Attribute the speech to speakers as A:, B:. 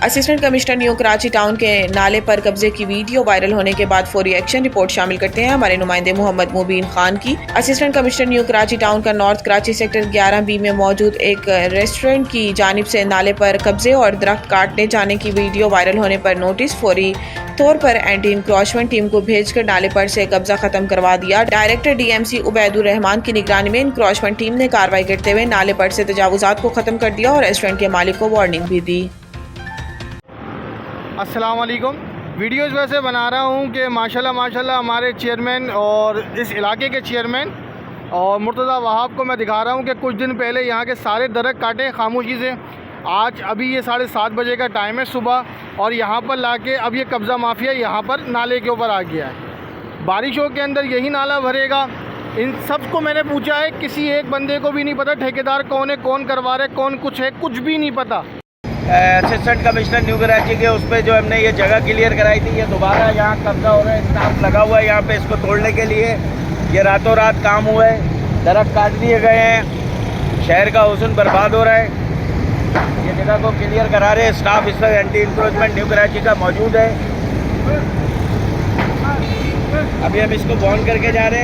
A: Assistant commissioner new Karachi town के नाले पर कब्जे की वीडियो वायरल होने के बाद फौरी एक्शन रिपोर्ट शामिल करते हैं हमारे नुमाइंदे मोहम्मद मुबीन खान की। Assistant commissioner new Karachi town का नॉर्थ कराची सेक्टर 11B में मौजूद एक रेस्टोरेंट की जानिब से नाले पर कब्जे और दरख्त काटने जाने की वीडियो वायरल होने पर नोटिस फौरी तौर पर एंटी इंक्रोचमेंट टीम को भेजकर नाले पर से कब्जा खत्म करवा दिया। डायरेक्टर DMC उबैदुर रहमान की निगरानी में इंक्रोचमेंट टीम ने कार्रवाई करते हुए नाले पर से तजावुजात को खत्म कर दिया और रेस्टोरेंट के मालिक को वार्निंग भी दी।
B: अस्सलाम वालेकुम। वीडियोज़ वैसे बना रहा हूँ कि माशाल्लाह हमारे चेयरमैन और इस इलाके के चेयरमैन और मुर्तज़ा वहाब को मैं दिखा रहा हूँ कि कुछ दिन पहले यहाँ के सारे दरख्त काटे खामोशी से। आज अभी ये 7:30 बजे का टाइम है सुबह और यहाँ पर लाके अब ये कब्ज़ा माफिया यहाँ पर नाले के ऊपर आ गया है। बारिशों के अंदर यही नाला भरेगा। इन सब को मैंने पूछा है, किसी एक बंदे को भी नहीं पता ठेकेदार कौन है, कौन करवा रहे, कौन कुछ है, कुछ भी नहीं पता।
C: असिस्टेंट कमिश्नर न्यू कराची के उस पर जो हमने ये जगह क्लियर कराई थी, ये दोबारा यहाँ कब्जा हो रहा है, स्टाफ लगा हुआ है यहाँ पे इसको तोड़ने के लिए। ये रातों रात काम हुआ है, दरख्त काट दिए गए हैं, शहर का हुस्न बर्बाद हो रहा है। ये जगह को क्लियर करा रहे हैं स्टाफ। इस वक्त एंटी इंक्रोचमेंट न्यू कराची का मौजूद है। अभी हम इसको बॉन्ड करके जा रहे हैं।